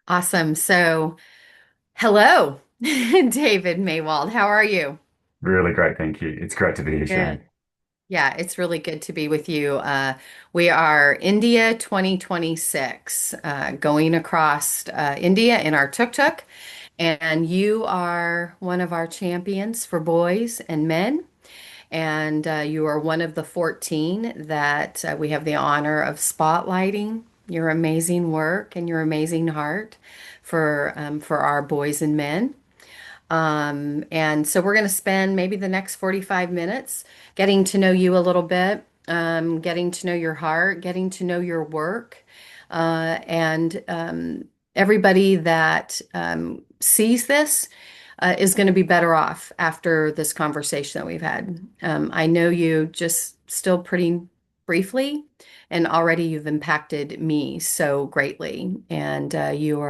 Awesome. So, hello, David Maywald. How are you? Really great, thank you. It's great to be here, Good. Cheyanne. Yeah, it's really good to be with you. We are India 2026, going across India in our tuk-tuk, and you are one of our champions for boys and men. And you are one of the 14 that we have the honor of spotlighting your amazing work and your amazing heart for our boys and men. And so we're going to spend maybe the next 45 minutes getting to know you a little bit, getting to know your heart, getting to know your work. And everybody that sees this is going to be better off after this conversation that we've had. I know you just still pretty briefly, and already you've impacted me so greatly. And you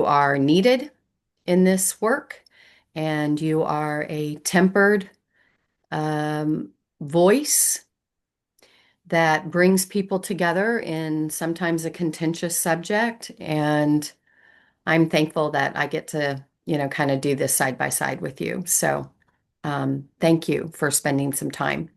are needed in this work, and you are a tempered um, voice that brings people together in sometimes a contentious subject. And I'm thankful that I get to, kind of do this side by side with you. So, thank you for spending some time.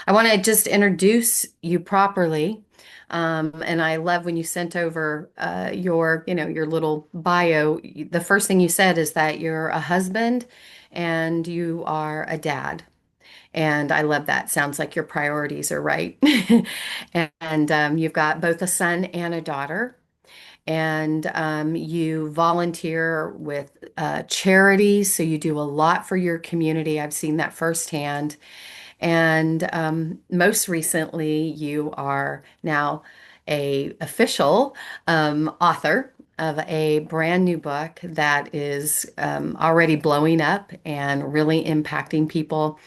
I want to just introduce you properly. And I love when you sent over your little bio. The first thing you said is that you're a husband and you are a dad. And I love that. Sounds like your priorities are right. And you've got both a son and a daughter, and you volunteer with charities, so you do a lot for your community. I've seen that firsthand. And most recently, you are now a official author of a brand new book that is already blowing up and really impacting people,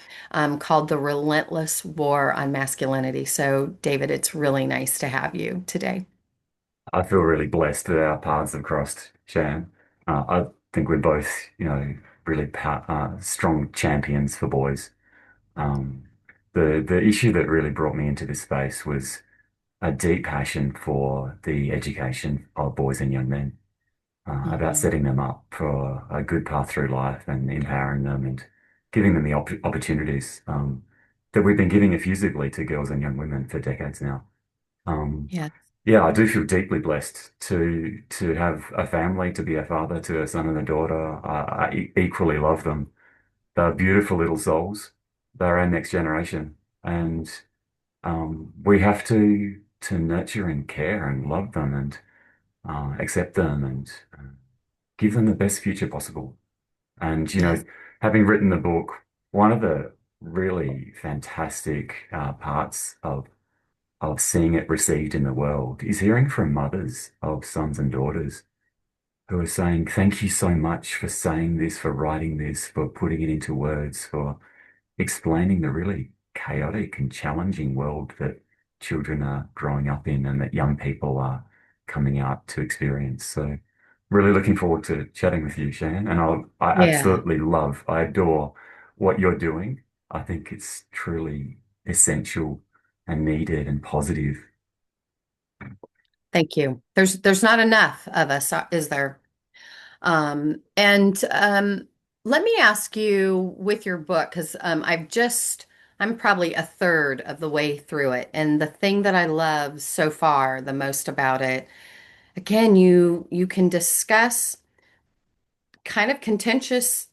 called The Relentless War on Masculinity. So, David, it's really nice to have you today. I feel really blessed that our paths have crossed, Cheyanne. I think we're both, really strong champions for boys. Um, the issue that really brought me into this space was a deep passion for the education of boys and young men, about Mhm. setting them up for a good path through life and empowering them and giving them the opportunities that we've been giving effusively to girls and young women for decades now. Um, Yeah. yeah, I do feel deeply blessed to have a family, to be a father to a son and a daughter. I equally love them. They're beautiful little souls. They're our next generation, and we have to nurture and care and love them and accept them and give them the best future possible. And Yes. having written the book, one of the really fantastic parts of seeing it received in the world is hearing from mothers of sons and daughters who are saying, thank you so much for saying this, for writing this, for putting it into words, for explaining the really chaotic and challenging world that children are growing up in and that young people are coming out to experience. So really looking forward to chatting with you, Shan. And I Yeah. absolutely love, I adore what you're doing. I think it's truly essential and needed and positive. Thank you. There's not enough of us, is there? And let me ask you with your book, because I'm probably a third of the way through it. And the thing that I love so far the most about it, again, you can discuss kind of contentious,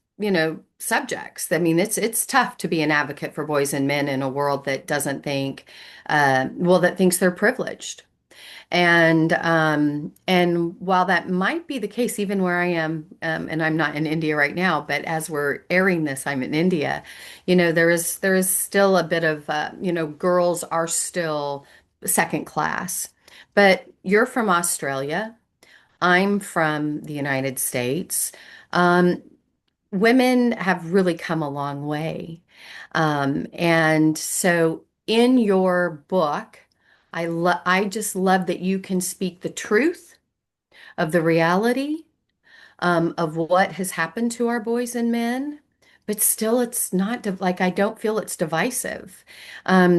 subjects. I mean, it's tough to be an advocate for boys and men in a world that doesn't think, that thinks they're privileged. And while that might be the case, even where I am, and I'm not in India right now, but as we're airing this, I'm in India. There is still a bit of girls are still second class. But you're from Australia. I'm from the United States. Um, Women have really come a long way. And so in your book, I just love that you can speak the truth of the reality, of what has happened to our boys and men, but still it's not like I don't feel it's divisive.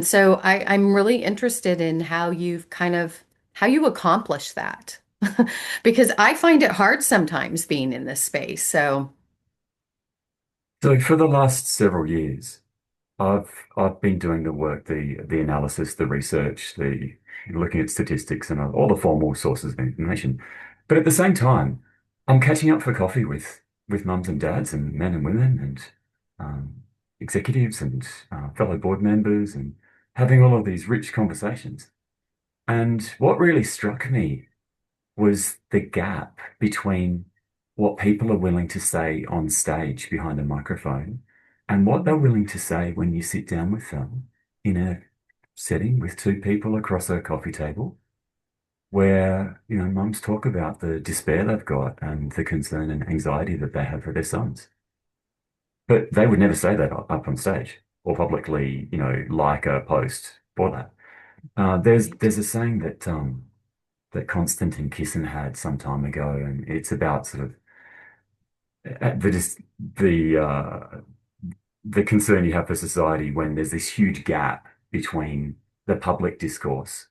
So I'm really interested in how you accomplish that. because I find it hard sometimes being in this space. So, So for the last several years, I've I've been doing the work, the analysis, the research, the looking at statistics and all the formal sources of information. But at the same time, I'm catching up for coffee with mums and dads and men and women and executives and fellow board members and having all of these rich conversations. And what really struck me was the gap between what people are willing to say on stage behind a microphone and what they're willing to say when you sit down with them in a setting with two people across a coffee table where, mums talk about the despair they've got and the concern and anxiety that they have for their sons. But they would never say that up on stage or publicly, like a post for that. right. There's a saying that Konstantin Kisin had some time ago, and it's about sort of the just the concern you have for society when there's this huge gap between the public discourse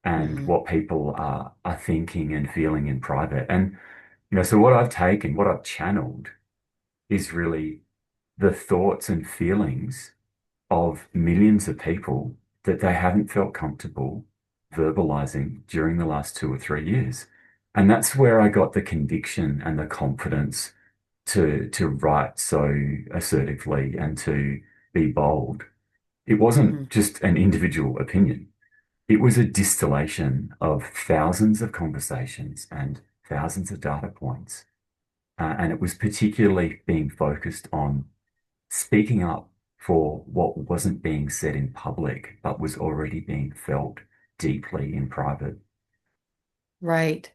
and Hmm. what people are thinking and feeling in private. And so what I've taken, what I've channeled, is really the thoughts and feelings of millions of people that they haven't felt comfortable verbalizing during the last 2 or 3 years. And that's where I got the conviction and the confidence to write so assertively and to be bold. It Hmm. wasn't just an individual opinion. It was a distillation of thousands of conversations and thousands of data points. And it was particularly being focused on speaking up for what wasn't being said in public, but was already being felt deeply in private. Right.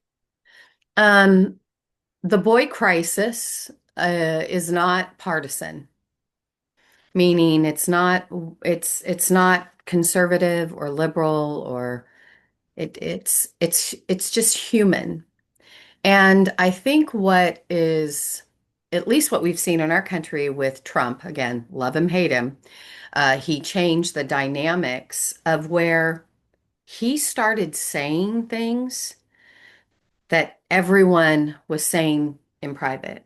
Um, the boy crisis is not partisan, meaning it's not conservative or liberal or it's just human. And I think what is at least what we've seen in our country with Trump, again, love him, hate him, he changed the dynamics of where he started saying things that everyone was saying in private.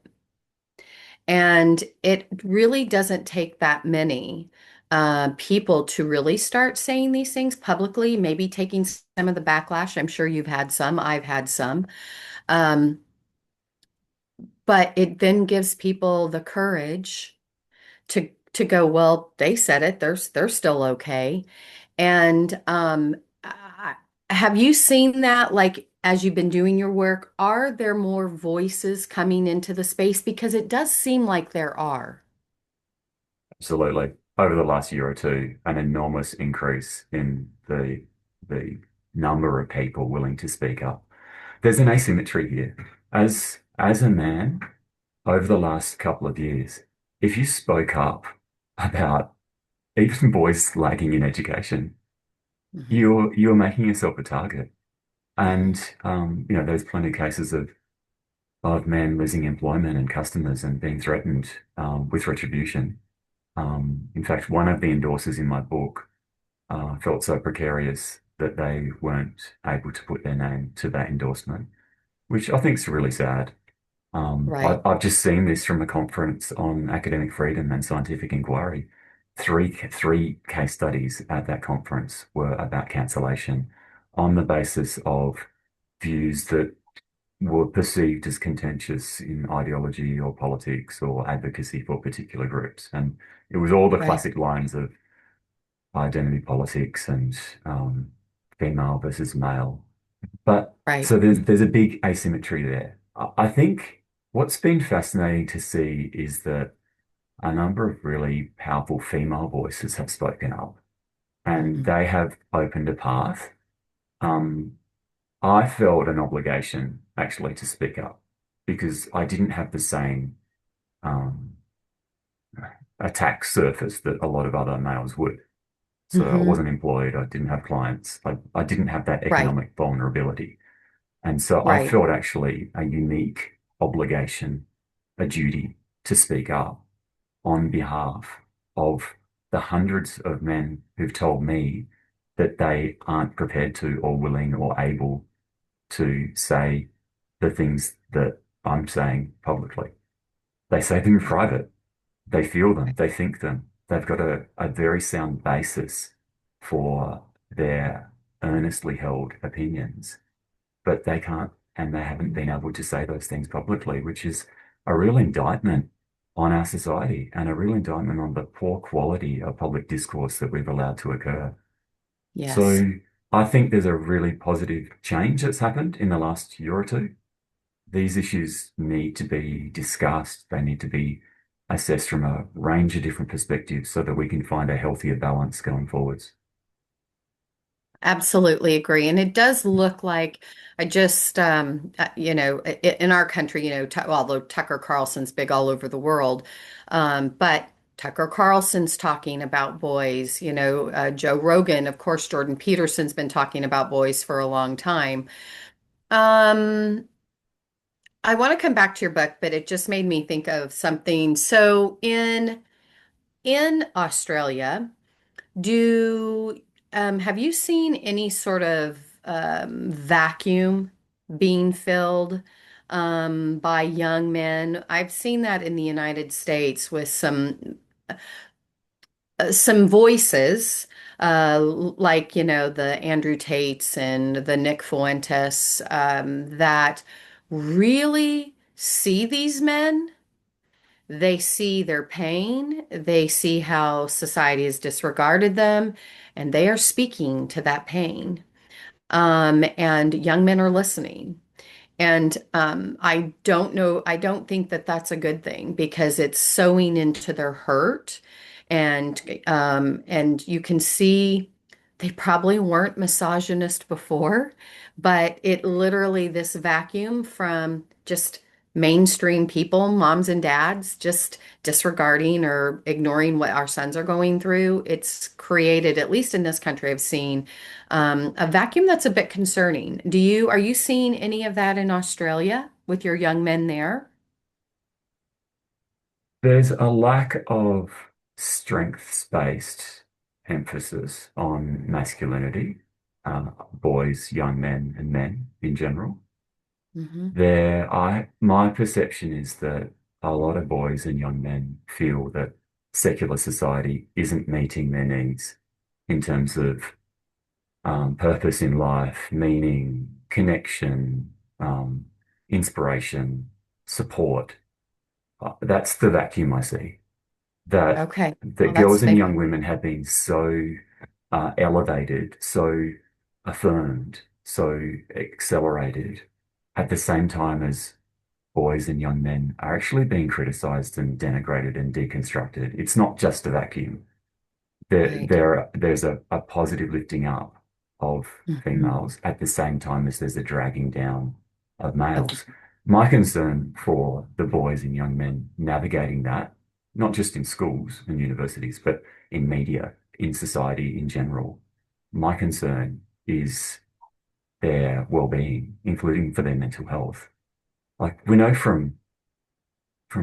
And it really doesn't take that many people to really start saying these things publicly, maybe taking some of the backlash. I'm sure you've had some, I've had some. Um, but it then gives people the courage to go, well, they said it, they're still okay. And have you seen that, like, as you've been doing your work, are there more voices coming into the space? Because it does seem like there are. Absolutely. Over the last year or two, an enormous increase in the number of people willing to speak up. There's an asymmetry here. As a man, over the last couple of years, if you spoke up about even boys lagging in education, Hmm. you're making yourself a target. Hmm. And there's plenty of cases of men losing employment and customers and being threatened with retribution. In fact, one of the endorsers in my book felt so precarious that they weren't able to put their name to that endorsement, which I think is really sad. Right, I've just seen this from a conference on academic freedom and scientific inquiry. Three case studies at that conference were about cancellation on the basis of views that were perceived as contentious in ideology or politics or advocacy for particular groups. And it was all the right, classic lines of identity politics and female versus male. But right. so there's a big asymmetry there. I think what's been fascinating to see is that a number of really powerful female voices have spoken up and Hmm. they have opened a path. Um, I felt an obligation actually to speak up because I didn't have the same um, attack surface that a lot of other males would. So I Hmm. wasn't employed. I didn't have clients. I didn't have that Right, economic vulnerability. And so I right. felt actually a unique obligation, a duty to speak up on behalf of the hundreds of men who've told me that they aren't prepared to or willing or able to say the things that I'm saying publicly. They say them in private. They feel them. They think them. They've got a very sound basis for their earnestly held opinions, but they can't and they haven't been able to say those things publicly, which is a real indictment on our society and a real indictment on the poor quality of public discourse that we've allowed to occur. Yes. So I think there's a really positive change that's happened in the last year or two. These issues need to be discussed. They need to be assessed from a range of different perspectives so that we can find a healthier balance going forwards. Absolutely agree. And it does look like I just, in our country, although Tucker Carlson's big all over the world, but Tucker Carlson's talking about boys, Joe Rogan, of course, Jordan Peterson's been talking about boys for a long time. Um, I want to come back to your book, but it just made me think of something. So in Australia, do have you seen any sort of vacuum being filled by young men? I've seen that in the United States with some voices, like the Andrew Tates and the Nick Fuentes, that really see these men. They see their pain, they see how society has disregarded them, and they are speaking to that pain. And young men are listening. And I don't know, I don't think that that's a good thing because it's sowing into their hurt. And you can see they probably weren't misogynist before, but it literally this vacuum from just mainstream people, moms and dads, just disregarding or ignoring what our sons are going through. It's created, at least in this country, I've seen a vacuum that's a bit concerning. Are you seeing any of that in Australia with your young men there? There's a lack of strengths-based emphasis on masculinity, boys, young men, and men in general. Hmm. My perception is that a lot of boys and young men feel that secular society isn't meeting their needs in terms of purpose in life, meaning, connection, inspiration, support. That's the vacuum I see. That Okay. Well, that that's girls and big. young women have been so elevated, so affirmed, so accelerated at the same time as boys and young men are actually being criticized and denigrated and deconstructed. It's not just a vacuum. Right. There's a positive lifting up of Hmm. females at the same time as there's a dragging down of Of males. My concern for the boys and young men navigating that, not just in schools and universities, but in media, in society in general, my concern is their well-being, including for their mental health. Like we know from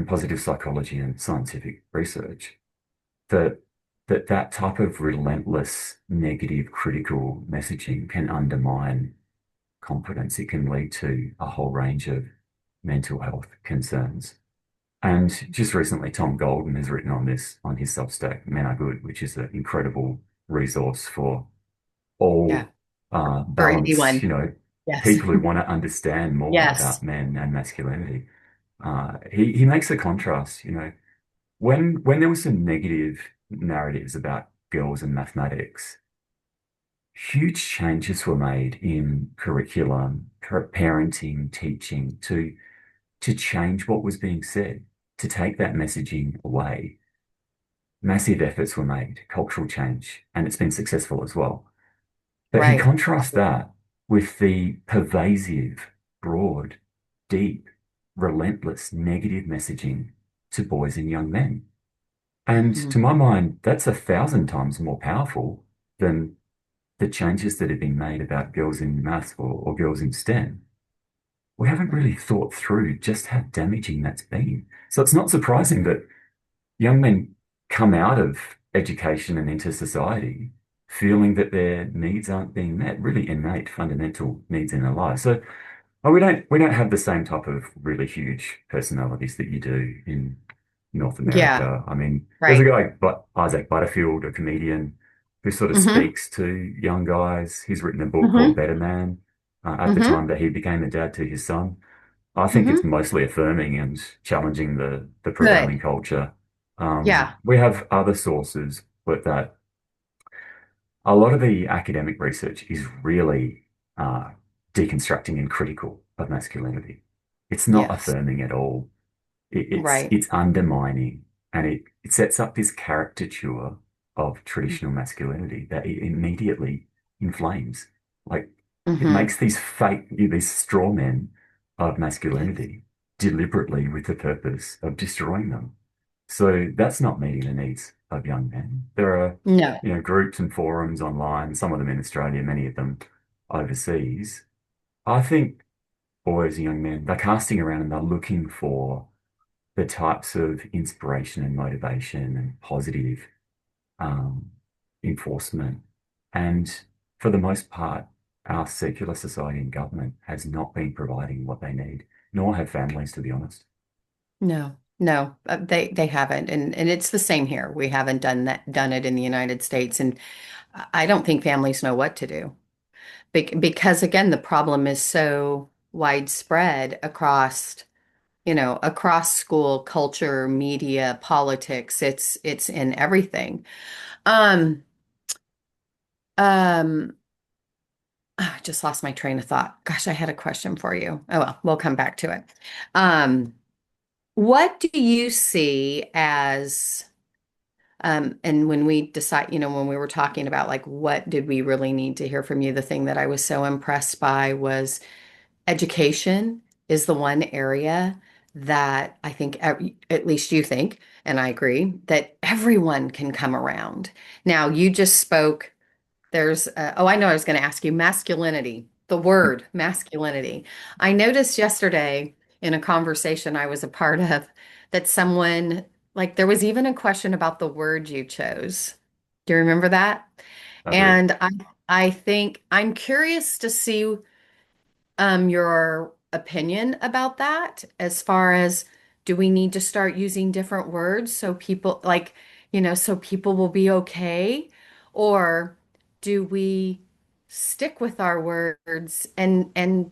positive psychology and scientific research that that type of relentless negative critical messaging can undermine confidence. It can lead to a whole range of mental health concerns. And just recently, Tom Golden has written on this on his Substack, Men Are Good, which is an incredible resource for yeah, all for balance, anyone. Yes. people who want to understand more Yes. about men and masculinity. He makes a contrast, when there were some negative narratives about girls and mathematics, huge changes were made in curriculum, parenting, teaching to change what was being said, to take that messaging away. Massive efforts were made, cultural change, and it's been successful as well. But he Right. contrasts that with the pervasive, broad, deep, relentless negative messaging to boys and young men. And Hmm. to my mind, that's 1,000 times more powerful than the changes that have been made about girls in maths or girls in STEM. We haven't really thought through just how damaging that's been. So it's not surprising that young men come out of education and into society feeling that their needs aren't being met, really innate, fundamental needs in their lives. So we don't have the same type of really huge personalities that you do in North Yeah, America. I mean, there's a right. guy, but Isaac Butterfield, a comedian, who sort of Mm-hmm. speaks to young guys. He's written a book called Mm-hmm. Better Man, at the Mm-hmm. time that he became a dad to his son. I think it's Mm-hmm. mostly affirming and challenging the prevailing Good. culture. Yeah. We have other sources, but that a lot of the academic research is really uh, deconstructing and critical of masculinity. It's not Yes. affirming at all. Right. It's undermining, and it sets up this caricature of traditional masculinity that it immediately inflames. Like it Mm-hmm. makes these fake, these straw men of Yes. masculinity deliberately with the purpose of destroying them. So that's not meeting the needs of young men. There are, No. groups and forums online, some of them in Australia, many of them overseas. I think boys and young men, they're casting around and they're looking for the types of inspiration and motivation and positive um, enforcement. And for the most part, our secular society and government has not been providing what they need, nor have families, to be honest. No. No. They haven't. And it's the same here. We haven't done it in the United States. And I don't think families know what to do. Because again, the problem is so widespread across school, culture, media, politics. It's in everything. Um, um, I just lost my train of thought. Gosh, I had a question for you. Oh well, we'll come back to it. Um, what do you see as and when we decide, when we were talking about like what did we really need to hear from you, the thing that I was so impressed by was education is the one area that I think, at least you think, and I agree, that everyone can come around. Now, you just spoke, oh, I know I was going to ask you masculinity, the word masculinity. I noticed yesterday in a conversation I was a part of that like, there was even a question about the word you chose. Do you remember that? I do. And I think I'm curious to see your opinion about that as far as do we need to start using different words so people so people will be okay? Or do we stick with our words and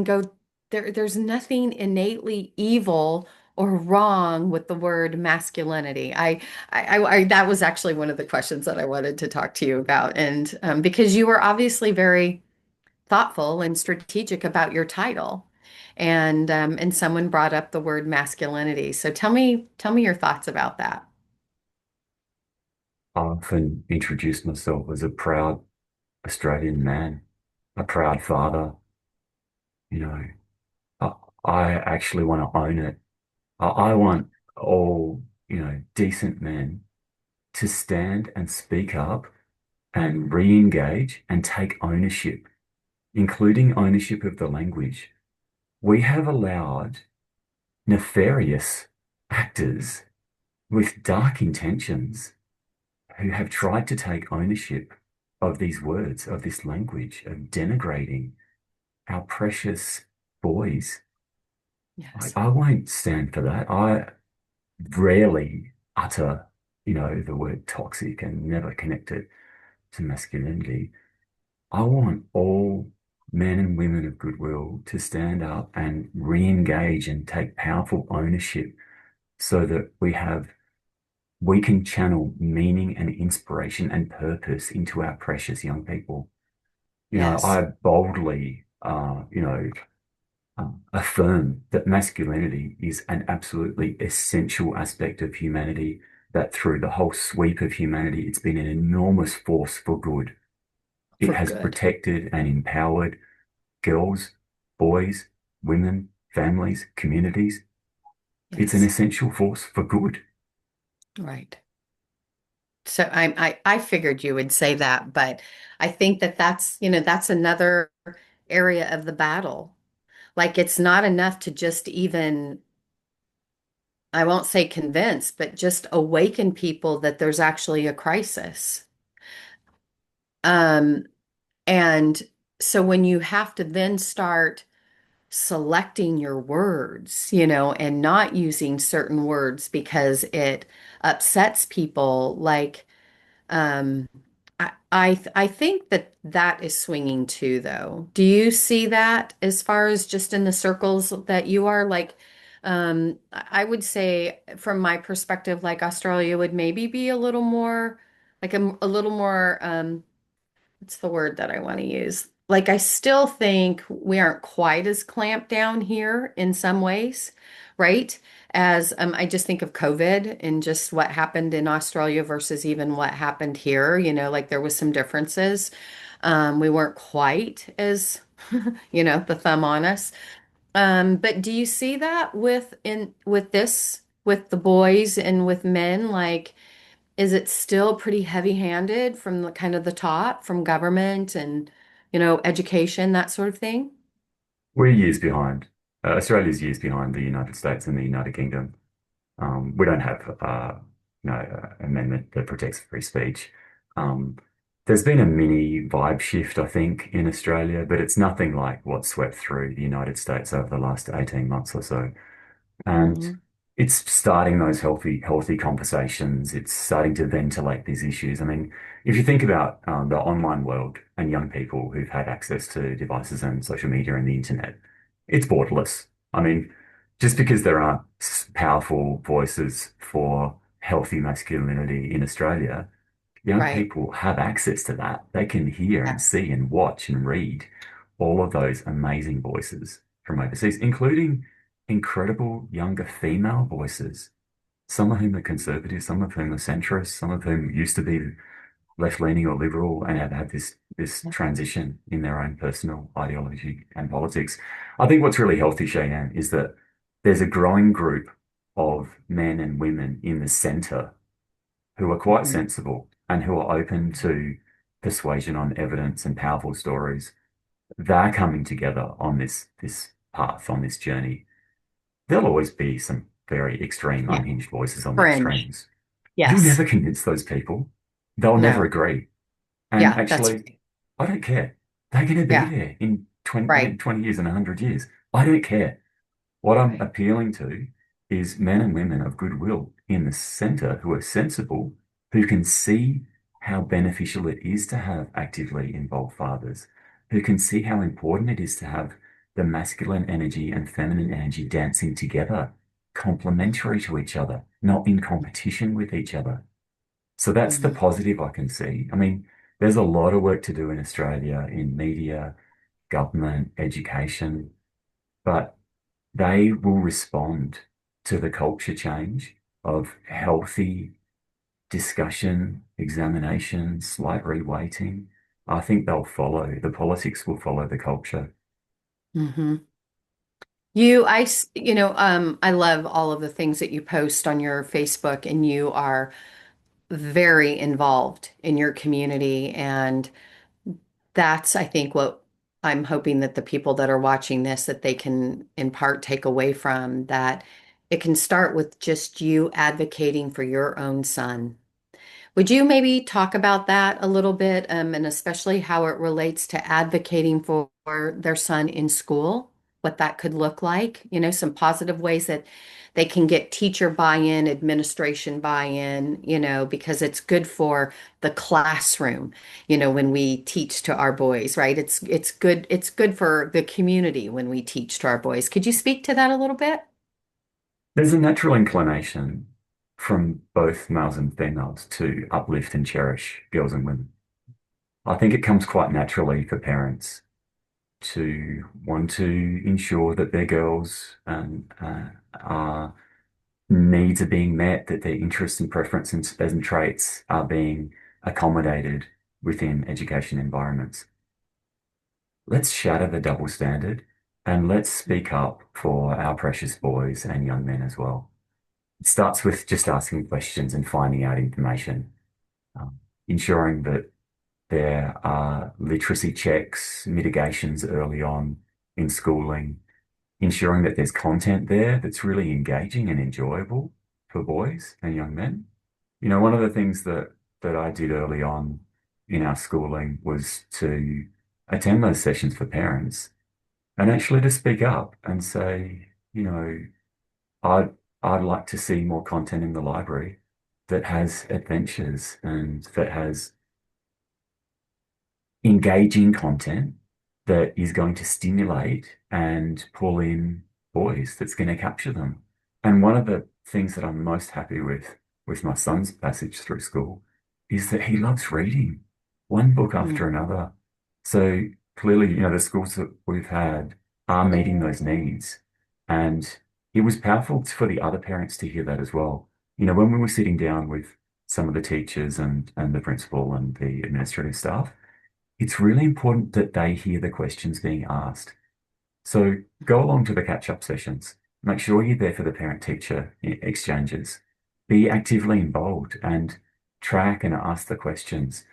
go there's nothing innately evil or wrong with the word masculinity. That was actually one of the questions that I wanted to talk to you about. And because you were obviously very thoughtful and strategic about your title. And someone brought up the word masculinity. So tell me your thoughts about that. I often introduce myself as a proud Australian man, a proud father. You know, I, I actually want to own it. I want all, decent men to stand and speak up and re-engage and take ownership, including ownership of the language. We have allowed nefarious actors with dark intentions who have tried to take ownership of these words, of this language, of denigrating our precious boys. Yes, I won't stand for that. I rarely utter, the word toxic and never connect it to masculinity. I want all men and women of goodwill to stand up and re-engage and take powerful ownership so that we can channel meaning and inspiration and purpose into our precious young people. yes, I boldly, affirm that masculinity is an absolutely essential aspect of humanity, that through the whole sweep of humanity, it's been an enormous force for good. It for has good. protected and empowered girls, boys, women, families, communities. It's an Yes, essential force for good. right. So I figured you would say that, but I think that's another area of the battle. Like it's not enough to just even, I won't say convince, but just awaken people that there's actually a crisis. Um, and so when you have to then start selecting your words, and not using certain words because it upsets people, like, um, I think that that is swinging too, though. Do you see that as far as just in the circles that you are? Like, I would say from my perspective, like Australia would maybe be a little more, like a little more, what's the word that I want to use? Like, I still think we aren't quite as clamped down here in some ways, right? As I just think of COVID and just what happened in Australia versus even what happened here. Like there was some differences. We weren't quite as, the thumb on us. But do you see that with the boys and with men? Like, is it still pretty heavy-handed from the kind of the top, from government and, education, that sort of thing? We're years behind. Australia's years behind the United States and the United Kingdom. We don't have amendment that protects free speech. Um, there's been a mini vibe shift, I think, in Australia, but it's nothing like what swept through the United States over the last 18 months or so. And Hmm. it's starting those healthy conversations. It's starting to ventilate these issues. I mean, if you think about the online world and young people who've had access to devices and social media and the internet, it's borderless. I mean, just because there aren't powerful voices for healthy masculinity in Australia, young Right. people have access to that. They can hear and Yeah. see and watch and read all of those amazing voices from overseas, including incredible younger female voices, some of whom are conservative, some of whom are centrist, some of whom used to be left-leaning or liberal and have had this Yeah. transition in their own personal ideology and politics. I think what's really healthy, Cheyanne, is that there's a growing group of men and women in the center who are quite Hmm. sensible and who are open to persuasion on evidence and powerful stories. They're coming together on this path, on this journey. There'll always be some very extreme, Yeah. unhinged voices on the Fringe. extremes. You'll Yes. never convince those people. They'll never No. agree. And Yeah, that's actually, right. I don't care. They're going to be Yeah. there in Right. 20 years and 100 years. I don't care. What I'm Right. appealing to is men and women of goodwill in the center who are sensible, who can see how beneficial it is to have actively involved fathers, who can see how important it is to have the masculine energy and feminine energy dancing together, complementary to each other, not in competition with each other. So that's the Hmm. positive I can see. I mean, there's a lot of work to do in Australia in media, government, education, but they will respond to the culture change of healthy discussion, examination, slight reweighting. I think they'll follow, the politics will follow the culture. Hmm. I love all of the things that you post on your Facebook, and you are very involved in your community. And that's, I think, what I'm hoping that the people that are watching this, that they can in part take away from that. It can start with just you advocating for your own son. Would you maybe talk about that a little bit, and especially how it relates to advocating for their son in school, what that could look like? Some positive ways that they can get teacher buy-in, administration buy-in, because it's good for the classroom, when we teach to our boys, right? It's good for the community when we teach to our boys. Could you speak to that a little bit? There's a natural inclination from both males and females to uplift and cherish girls and women. I think it comes quite naturally for parents to want to ensure that their girls are needs are being met, that their interests and preferences and traits are being accommodated within education environments. Let's shatter the double standard and let's speak up for our precious boys and young men as well. It starts with just asking questions and finding out information, ensuring that there are literacy checks, mitigations early on in schooling, ensuring that there's content there that's really engaging and enjoyable for boys and young men. One of the things that I did early on in our schooling was to attend those sessions for parents and actually to speak up and say, you know, I'd I'd like to see more content in the library that has adventures and that has engaging content that is going to stimulate and pull in boys that's going to capture them. And one of the things that I'm most happy with my son's passage through school is that he loves reading one book Mm. after another. So clearly, the schools that we've had are meeting those needs. And it was powerful for the other parents to hear that as well. When we were sitting down with some of the teachers and the principal and the administrative staff, it's really important that they hear the questions being asked. So go along to the catch-up sessions. Make sure you're there for the parent-teacher exchanges. Be actively involved and track and ask the questions.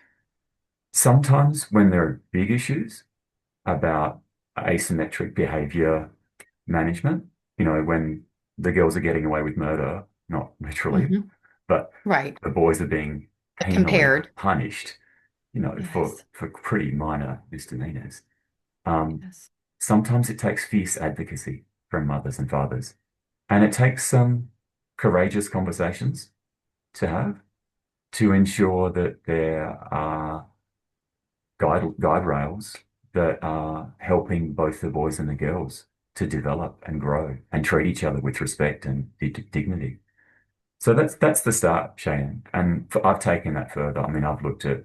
Sometimes when there are big issues about asymmetric behavior management, when the girls are getting away with murder, not literally, Hmm. but Right. the boys are being But penally compared. punished, for Yes. pretty minor misdemeanors. Um, Yes. Sometimes it takes fierce advocacy from mothers and fathers, and it takes some courageous conversations to have to ensure that there are guide rails that are helping both the boys and the girls to develop and grow and treat each other with respect and dignity. So that's the start, Cheyanne. And I've taken that further. I mean, I've looked at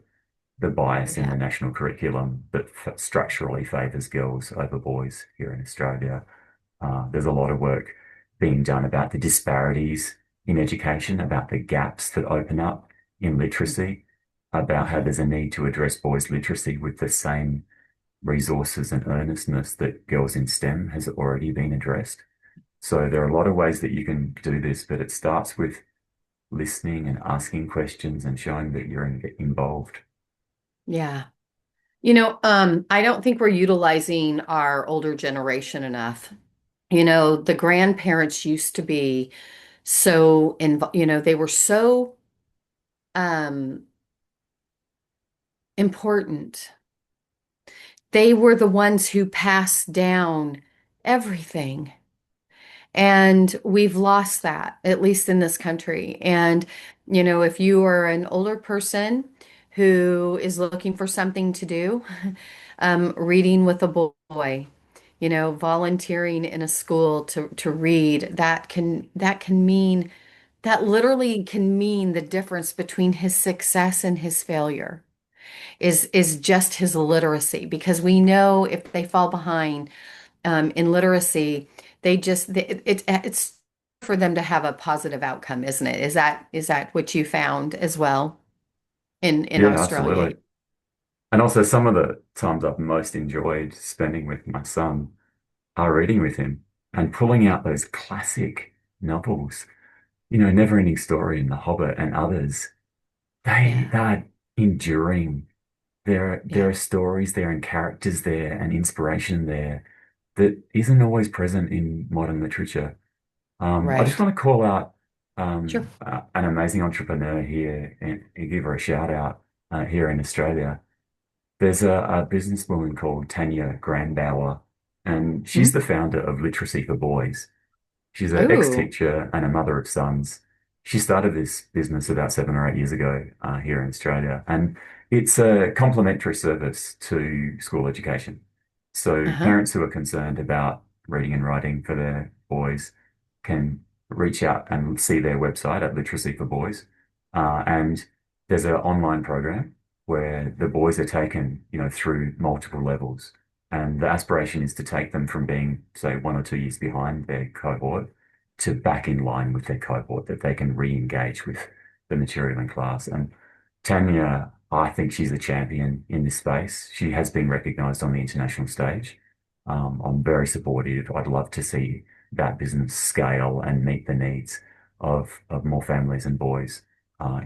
the bias in Yeah. the national curriculum that structurally favours girls over boys here in Australia. There's a lot of work being done about the disparities in education, about the gaps that open up in literacy, about how Hmm. there's a need to address boys' literacy with the same resources and earnestness that girls in STEM has already been addressed. So there are a lot of ways that you can do this, but it starts with listening and asking questions and showing that you're involved. Yeah. I don't think we're utilizing our older generation enough. The grandparents used to be they were so um important. They were the ones who passed down everything. And we've lost that, at least in this country. And, if you are an older person who is looking for something to do, reading with a boy, volunteering in a school to read, that literally can mean the difference between his success and his failure is just his literacy. Because we know if they fall behind in literacy, it's for them to have a positive outcome, isn't it? Is that what you found as well in Yeah, Australia? absolutely. And also, some of the times I've most enjoyed spending with my son are reading with him and pulling out those classic novels, Never Ending Story and The Hobbit and others. They Yeah, are enduring. There yeah, are stories there and characters there and inspiration there that isn't always present in modern literature. I just right. want to call out Sure. an amazing entrepreneur here and give her a shout out here in Australia. There's a businesswoman called Tanya Grandbauer, and she's Mm. the founder of Literacy for Boys. She's an Oh, ex-teacher and a mother of sons. She started this business about 7 or 8 years ago here in Australia, and it's a complementary service to school education. So uh-huh. parents who are concerned about reading and writing for their boys can reach out and see their website at Literacy for Boys. And there's an online program where the boys are taken, through multiple levels. And the aspiration is to take them from being, say, 1 or 2 years behind their cohort to back in line with their cohort, that they can re-engage with the material in class. And Tanya, I think she's a champion in this space. She has been recognized on the international stage. I'm very supportive. I'd love to see that business scale and meet the needs of more families and boys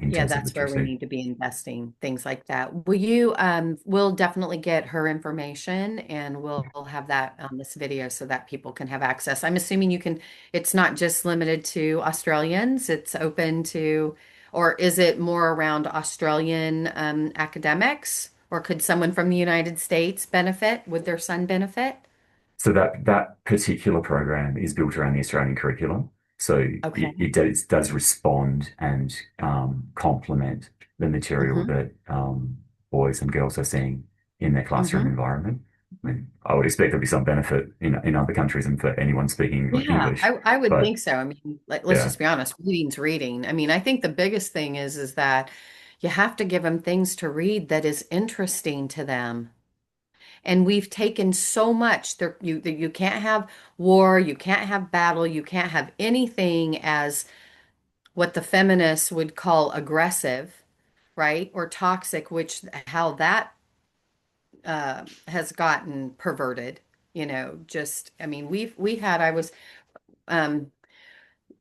in Yeah, terms of that's where we literacy. need to be investing, things like that. We'll definitely get her information and we'll have that on this video so that people can have access. I'm assuming it's not just limited to Australians, it's open to Or is it more around Australian academics? Or could someone from the United States benefit? Would their son benefit? So that particular program is built around the Australian curriculum. So Okay. it does respond and complement the material Mm-hmm. that boys and girls are seeing in their classroom Mm-hmm. environment. I mean, I would expect there'd be some benefit in other countries and for anyone speaking Yeah, English. I would But think so. I mean, let's yeah, just be honest. Reading's reading. I mean, I think the biggest thing is that you have to give them things to read that is interesting to them. And we've taken so much there you can't have war, you can't have battle, you can't have anything as what the feminists would call aggressive, right? Or toxic, which how that has gotten perverted. Just I mean, we had I was um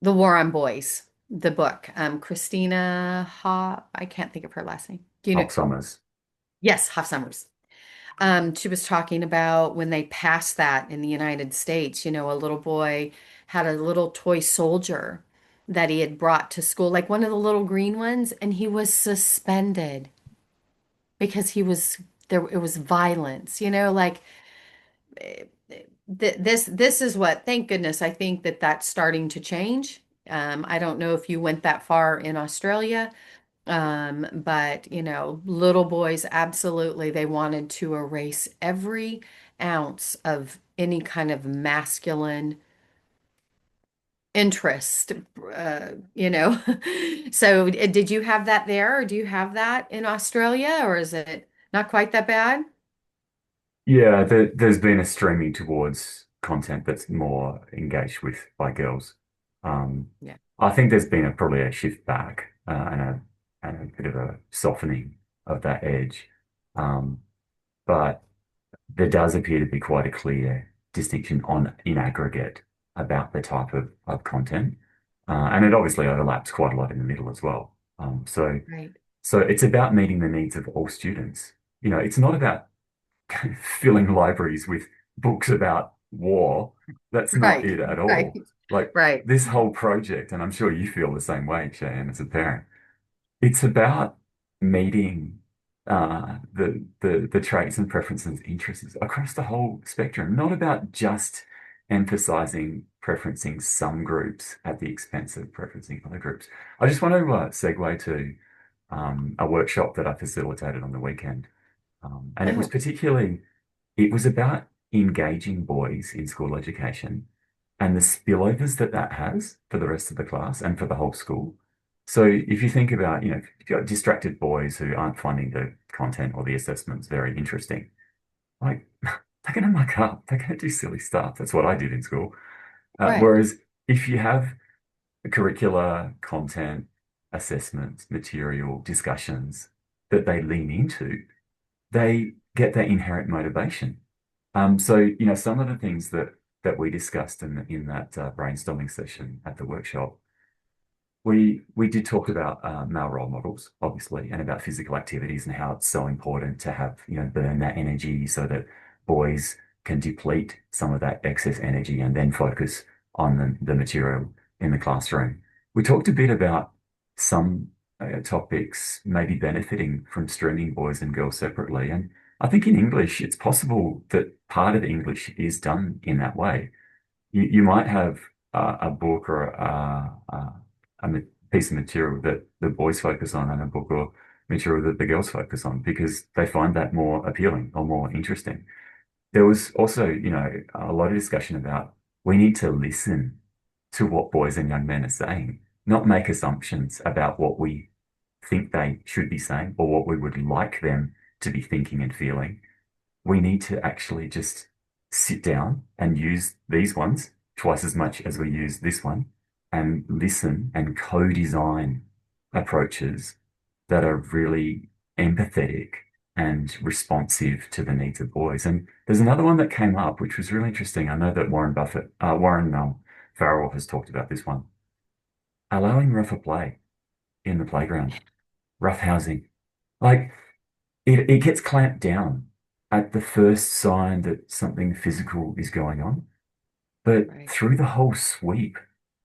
The War on Boys, the book. Christina Hoff, I can't think of her last name. Do you know? Hop Summers. Yes, Hoff Summers. She was talking about when they passed that in the United States, a little boy had a little toy soldier that he had brought to school, like one of the little green ones, and he was suspended because he was there. It was violence, like this is what, thank goodness, I think that that's starting to change. I don't know if you went that far in Australia, but little boys, absolutely, they wanted to erase every ounce of any kind of masculine interest, you know. So did you have that there, or do you have that in Australia, or is it not quite that bad? Yeah, there's been a streaming towards content that's more engaged with by girls. Um, Yeah. I think there's been probably a shift back and a bit of a softening of that edge. But there does appear to be quite a clear distinction in aggregate about the type of content. And it obviously overlaps quite a lot in the middle as well. Right. So it's about meeting the needs of all students. It's not about filling libraries with books about war. That's not Right. it at Right. all. Like Right. this whole project, and I'm sure you feel the same way, Cheyanne, as a parent, it's about meeting the traits and preferences, interests across the whole spectrum, not about just emphasizing preferencing some groups at the expense of preferencing other groups. I just want to segue to a workshop that I facilitated on the weekend. And Oh, it was about engaging boys in school education and the spillovers that has for the rest of the class and for the whole school. So if you think about, if you've got distracted boys who aren't finding the content or the assessments very interesting, like they're going to muck up, they're going to do silly stuff. That's what I did in school. right. Whereas if you have curricular content, assessments, material, discussions that they lean into, they get that inherent motivation. So, some of the things that we discussed in that brainstorming session at the workshop, we did talk about male role models, obviously, and about physical activities and how it's so important to have, burn that energy so that boys can deplete some of that excess energy and then focus on the material in the classroom. We talked a bit about some topics maybe benefiting from streaming boys and girls separately. And I think in English, it's possible that part of English is done in that way. You might have a book or a piece of material that the boys focus on and a book or material that the girls focus on because they find that more appealing or more interesting. There was also, a lot of discussion about we need to listen to what boys and young men are saying, not make assumptions about what we think they should be saying or what we would like them to be thinking and feeling. We need to actually just sit down and use these ones twice as much as we use this one and listen and co-design approaches that are really empathetic and responsive to the needs of boys. And there's another one that came up, which was really interesting. I know that Warren Farrell has talked about this one, allowing rougher play in the playground, rough housing. Like it gets clamped down at the first sign that something physical is going on. But Right. through the whole sweep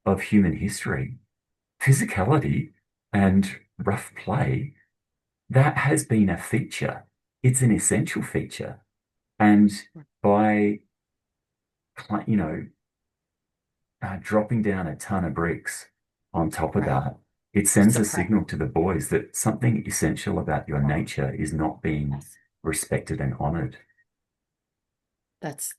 of human history, physicality and rough play, that has been a feature. It's an essential feature. And by, you know, dropping down a ton of bricks on top of Right. that, it sends a Suppress. signal to the boys that something essential about your nature is not being Yes. respected and honored.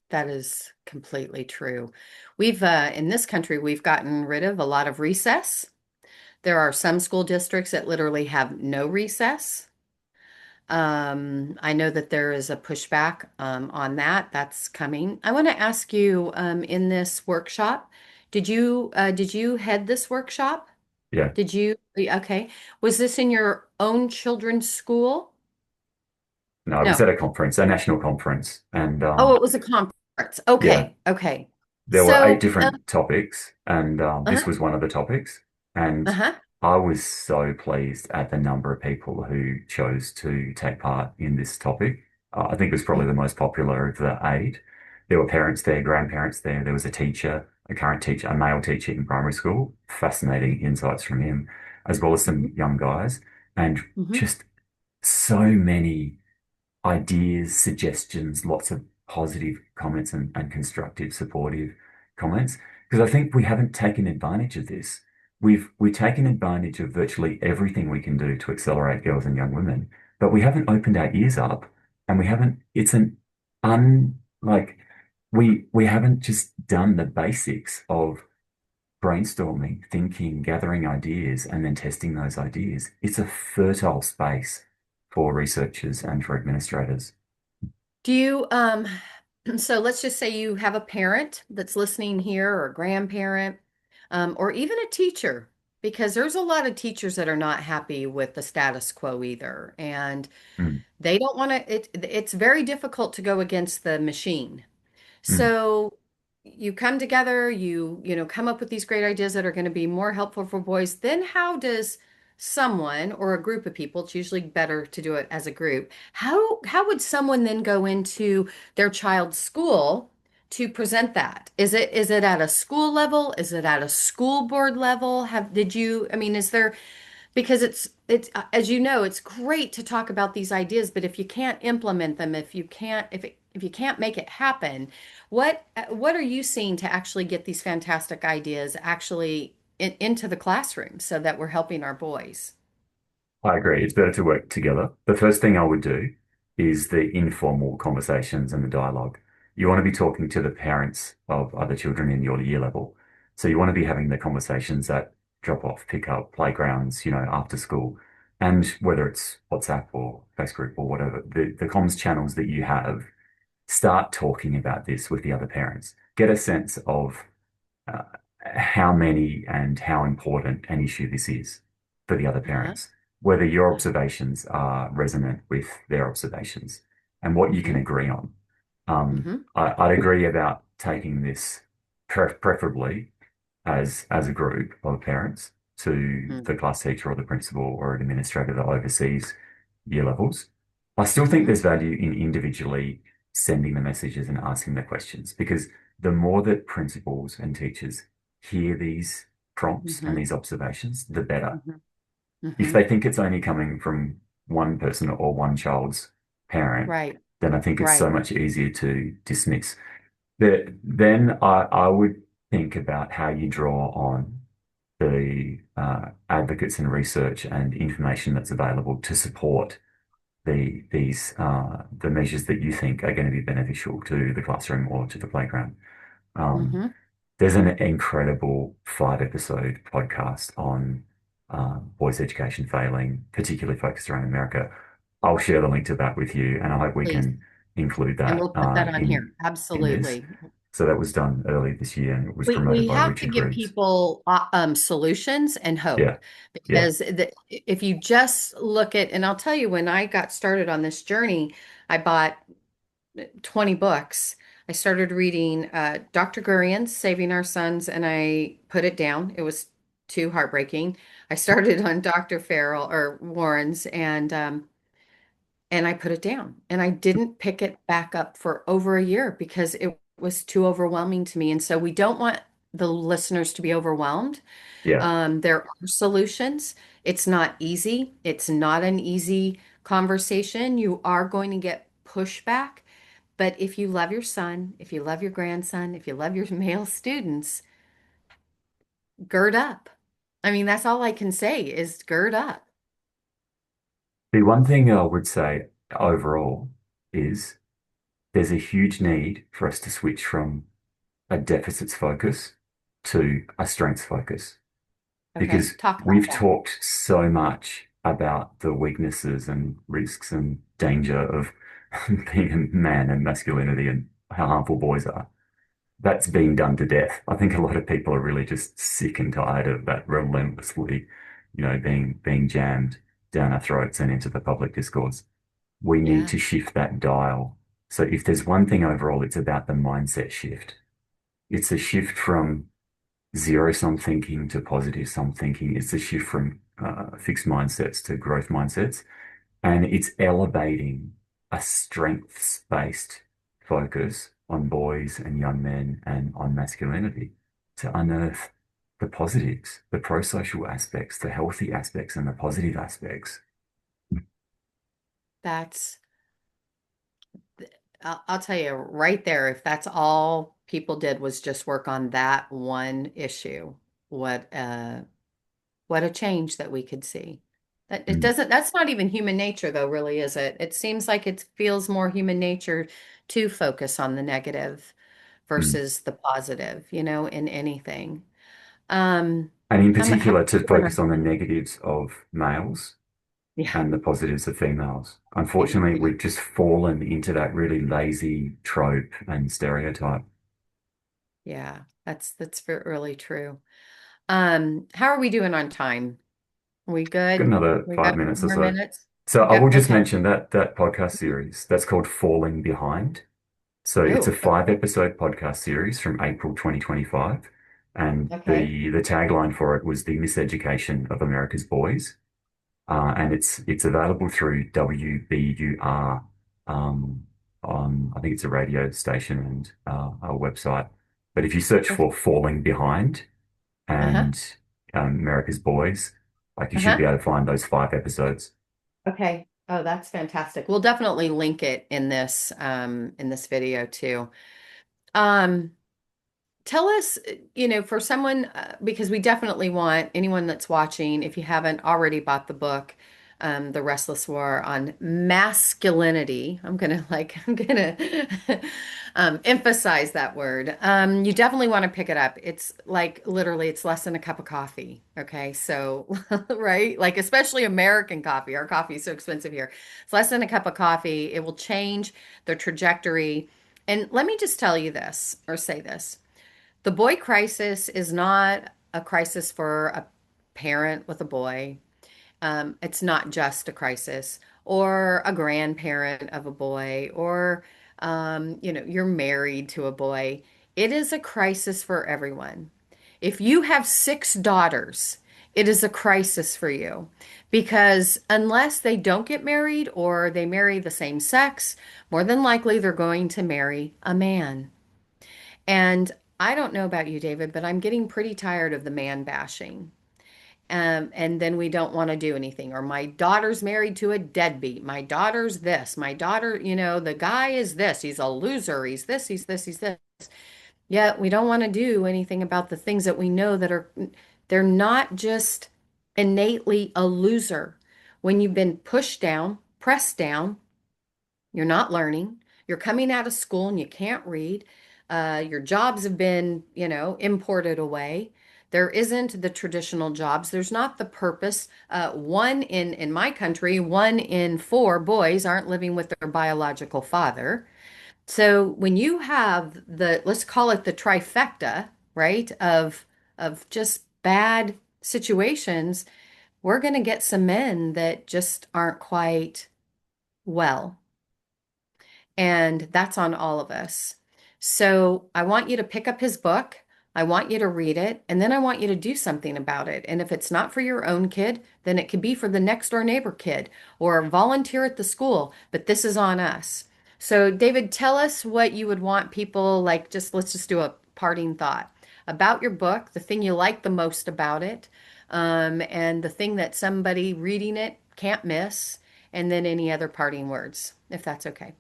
That is completely true. We've in this country we've gotten rid of a lot of recess. There are some school districts that literally have no recess. I know that there is a pushback on that. That's coming. I want to ask you in this workshop, did you head this workshop? Yeah. Did you? Okay. Was this in your own children's school? No, I was No. at a conference, a national conference, and Oh, it was a conference. yeah, Okay. Okay. there were eight So, different topics, and this uh-huh, was one of the topics. And uh-huh. I was so pleased at the number of people who chose to take part in this topic. I think it was probably the most popular of the eight. There were parents there, grandparents there. There was a teacher, a current teacher, a male teacher in primary school. Fascinating insights from him, as well as some Mm-hmm. young guys, and Hmm. just so many ideas, suggestions, lots of positive comments and constructive, supportive comments. Because I think we haven't taken advantage of this. We've taken advantage of virtually everything we can do to accelerate girls and young women, but we haven't opened our ears up and we haven't, it's an un like we haven't just done the basics of brainstorming, thinking, gathering ideas, and then testing those ideas. It's a fertile space for researchers and for administrators. Do you, so let's just say you have a parent that's listening here or a grandparent, or even a teacher, because there's a lot of teachers that are not happy with the status quo either. And Mm, they don't want to, it's very difficult to go against the machine. mm. So you come together, you know, come up with these great ideas that are going to be more helpful for boys. Then how does someone or a group of people, it's usually better to do it as a group, how would someone then go into their child's school to present that? Is it at a school level? Is it at a school board level? Did you, I mean, is there because it's as you know, it's great to talk about these ideas, but if you can't implement them, if you can't make it happen, what are you seeing to actually get these fantastic ideas actually into the classroom so that we're helping our boys? I agree. It's better to work together. The first thing I would do is the informal conversations and the dialogue. You want to be talking to the parents of other children in your year level. So you want to be having the conversations at drop off, pick up, playgrounds, after school. And whether it's WhatsApp or Facebook or whatever, the comms channels that you have, start talking about this with the other parents. Get a sense of uh, how many and how important an issue this is for the other Uh-huh. parents, whether your observations are resonant with their observations and what you can Mm-hmm. agree on. Mm-hmm. I'd agree about taking this preferably as a group of parents to the class teacher or the principal or an administrator that oversees year levels. I still think Mm-hmm. there's value in individually sending the messages and asking the questions because the more that principals and teachers hear these prompts and Mm-hmm. these observations, the better. Mm-hmm. If Mm-hmm. they think it's only coming from one person or one child's parent, Right. then I think it's so Right. much easier to dismiss. Then I would think about how you draw on the advocates and research and information that's available to support the measures that you think are going to be beneficial to the classroom or to the playground. Um, Mm-hmm. there's an incredible 5 episode podcast on boys' education failing, particularly focused around America. I'll share the link to that with you, and I hope we Please. can include And that we'll put that on here. in this. Absolutely. So that was done early this year, and it was promoted We by have to Richard give Reeves. people solutions and hope Yeah, yeah. because if you just look at, and I'll tell you, when I got started on this journey, I bought 20 books. I started reading Dr. Gurian's Saving Our Sons, and I put it down. It was too heartbreaking. I started on Dr. Farrell or Warren's, and I put it down. And I didn't pick it back up for over a year because it was too overwhelming to me. And so we don't want the listeners to be overwhelmed. Yeah. There are solutions. It's not easy. It's not an easy conversation. You are going to get pushback. But if you love your son, if you love your grandson, if you love your male students, gird up. I mean, that's all I can say is gird up. The one thing I would say overall is there's a huge need for us to switch from a deficits focus to a strengths focus Okay, because talk about we've that. talked so much about the weaknesses and risks and danger of being a man and masculinity and how harmful boys are. That's being done to death. I think a lot of people are really just sick and tired of that relentlessly, being jammed down our throats and into the public discourse. We need Yeah, to shift that dial. So if there's one thing overall, it's about the mindset shift. It's a shift from zero sum thinking to positive sum thinking. It's a shift from fixed mindsets to growth mindsets. And it's elevating a strengths based focus on boys and young men and on masculinity to unearth the positives, the pro social aspects, the healthy aspects, and the positive aspects. that's, I'll tell you right there, if that's all people did was just work on that one issue, what what a change that we could see. That it Mm, doesn't, that's not even human nature though, really, is it? It seems like it feels more human nature to focus on the negative mm. versus the positive, in anything. Um, And in how are particular, to you doing focus on the negatives of males yeah, and the positives of females. Unfortunately, yeah, we've just fallen into that really lazy trope and stereotype. yeah. That's really true. How are we doing on time? We Got good? another We got five a couple minutes or more so. minutes? So I Go, will just okay. mention that podcast series that's called Falling Behind. So it's a Oh, five episode podcast series from April 2025. And okay. the tagline for it was the miseducation of America's boys. And it's available through WBUR on I think it's a radio station and a website. But if you search Okay. for Falling Behind Uh-huh. and America's Boys, like you should be Uh-huh. able to find those five episodes. Okay. Oh, that's fantastic. We'll definitely link it in this video too. Um, Tell us, for someone, because we definitely want anyone that's watching, if you haven't already bought the book, The Restless War on Masculinity, I'm gonna emphasize that word. You definitely want to pick it up. It's like literally, it's less than a cup of coffee. Okay, so right, like especially American coffee. Our coffee is so expensive here. It's less than a cup of coffee. It will change the trajectory. And let me just tell you this, or say this. The boy crisis is not a crisis for a parent with a boy. It's not just a crisis or a grandparent of a boy or, you're married to a boy. It is a crisis for everyone. If you have six daughters, it is a crisis for you because unless they don't get married or they marry the same sex, more than likely they're going to marry a man. And I don't know about you, David, but I'm getting pretty tired of the man bashing. And then we don't want to do anything. Or my daughter's married to a deadbeat. My daughter's this. My daughter, the guy is this. He's a loser. He's this, he's this, he's this. Yet we don't want to do anything about the things that we know they're not just innately a loser. When you've been pushed down, pressed down, you're not learning. You're coming out of school and you can't read. Your jobs have been, imported away. There isn't the traditional jobs. There's not the purpose. One in my country, one in four boys aren't living with their biological father. So when you have let's call it the trifecta, right, of just bad situations, we're going to get some men that just aren't quite well. And that's on all of us. So I want you to pick up his book. I want you to read it, and then I want you to do something about it. And if it's not for your own kid, then it could be for the next door neighbor kid or volunteer at the school. But this is on us. So, David, tell us what you would want people like, just let's just do parting thought about your book, the thing you like the most about it, and the thing that somebody reading it can't miss, and then any other parting words, if that's okay.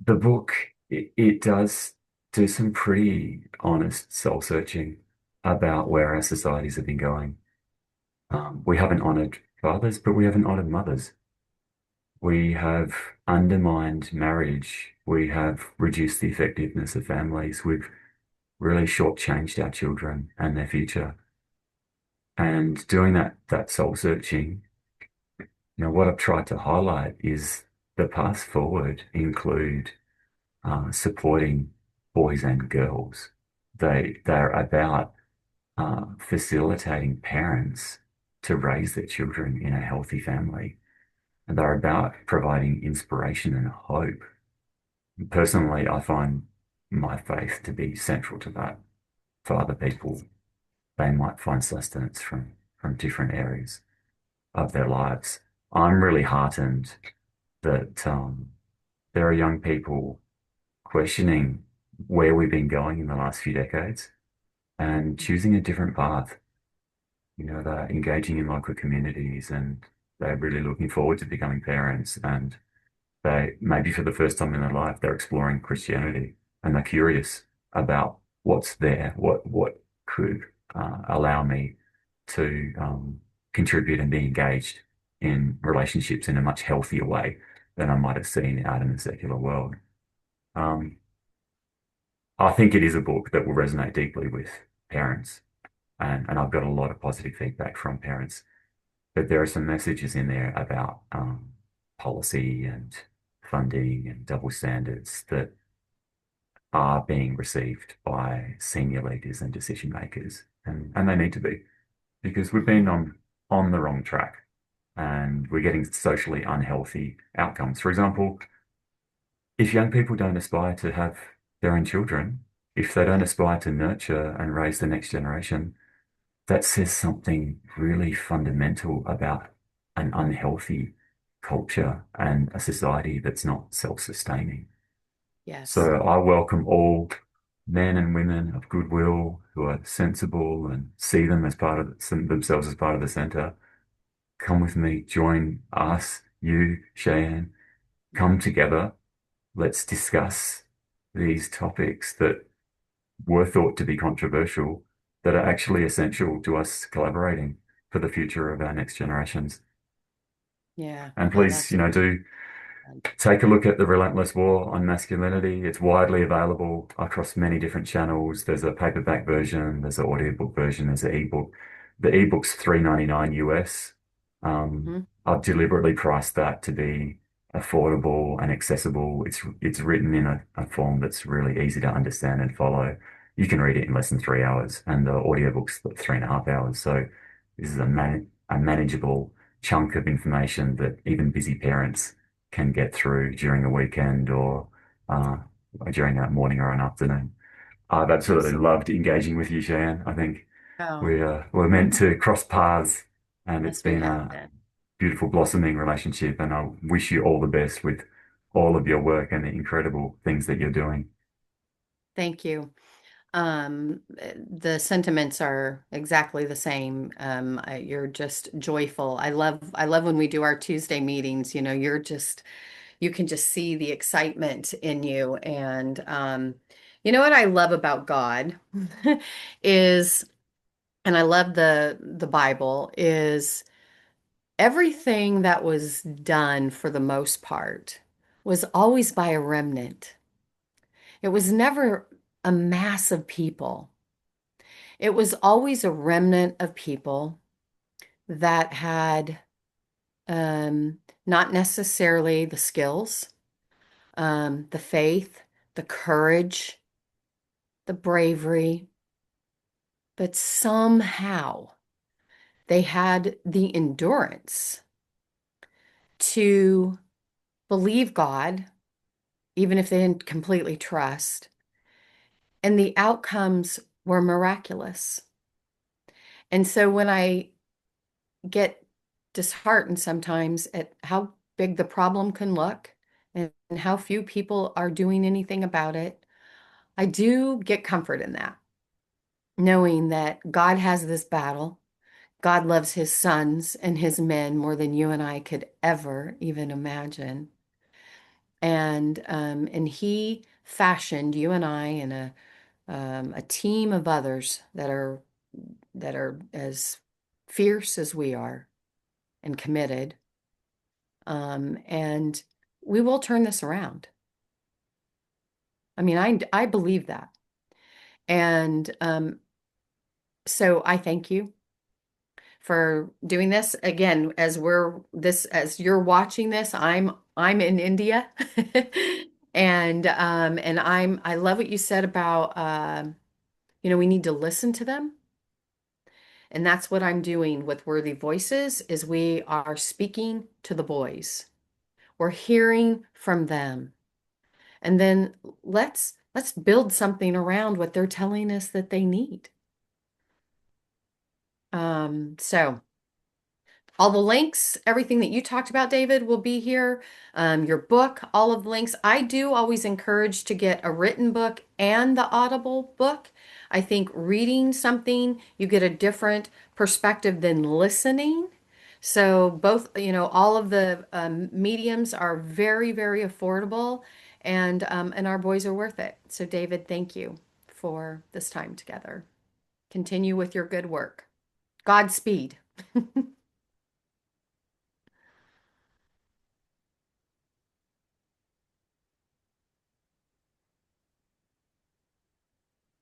The book, it does do some pretty honest soul searching about where our societies have been going. We haven't honored fathers, but we haven't honored mothers. We have undermined marriage. We have reduced the effectiveness of families. We've really shortchanged our children and their future. And doing that soul searching, what I've tried to highlight is the paths forward include supporting boys and girls. They're about facilitating parents to raise their children in a healthy family. And they're about providing inspiration and hope. Personally, I find my faith to be central to that. For other people, they might find sustenance from different areas of their lives. I'm really heartened that there are young people questioning where we've been going in the last few decades and choosing a different path. They're engaging in local communities and they're really looking forward to becoming parents. And they, maybe for the first time in their life, they're exploring Christianity and they're curious about what's there, what could allow me to contribute and be engaged in relationships in a much healthier way than I might have seen out in the secular world. Um, I think it is a book that will resonate deeply with parents, and I've got a lot of positive feedback from parents. But there are some messages in there about policy and funding and double standards that are being received by senior leaders and decision makers, and they need to be because we've been on the wrong track and we're getting socially unhealthy outcomes. For example, if young people don't aspire to have their own children, if they don't aspire to nurture and raise the next generation, that says something really fundamental about an unhealthy culture and a society that's not self-sustaining. Yes. So I welcome all men and women of goodwill who are sensible and see them as part of themselves as part of the center. Come with me, join us, you, Cheyanne, come together. Let's discuss these topics that were thought to be controversial that are actually essential to us collaborating for the future of our next generations. Yeah. And Yeah, please, that's do good. take a look at The Relentless War on Masculinity. It's widely available across many different channels. There's a paperback version, there's an audiobook version, there's an ebook. The ebook's $3.99 US. Hmm. I've deliberately priced that to be affordable and accessible. It's written in a form that's really easy to understand and follow. You can read it in less than 3 hours, and the audiobook's 3.5 hours. So this is a manageable chunk of information that even busy parents can get through during a weekend or uh, during a morning or an afternoon. I've absolutely Absolutely. loved engaging with you, Cheyanne. I think Oh, we're meant to cross paths, and it's yes, we been have a been. beautiful blossoming relationship. And I wish you all the best with all of your work and the incredible things that you're doing. Thank you. The sentiments are exactly the same. You're just joyful. I love when we do our Tuesday meetings, you can just see the excitement in you. And you know what I love about God is, and I love the Bible, is everything that was done for the most part was always by a remnant. It was never a mass of people. It was always a remnant of people that had um, not necessarily the skills, the faith, the courage, the bravery, but somehow they had the endurance to believe God, even if they didn't completely trust, and the outcomes were miraculous. And so when I get disheartened sometimes at how big the problem can look, and how few people are doing anything about it, I do get comfort in that, knowing that God has this battle. God loves his sons and his men more than you and I could ever even imagine. And he fashioned you and I and a team of others that are as fierce as we are and committed. And we will turn this around. I mean, I believe that. And so I thank you for doing this. Again, as you're watching this, I'm in India. And I love what you said about we need to listen to them. And that's what I'm doing with Worthy Voices is we are speaking to the boys. We're hearing from them. And then let's build something around what they're telling us that they need. So all the links, everything that you talked about, David, will be here. Your book, all of the links. I do always encourage to get a written book and the Audible book. I think reading something, you get a different perspective than listening. So both, all of the mediums are very, very affordable, and our boys are worth it. So, David, thank you for this time together. Continue with your good work. Godspeed.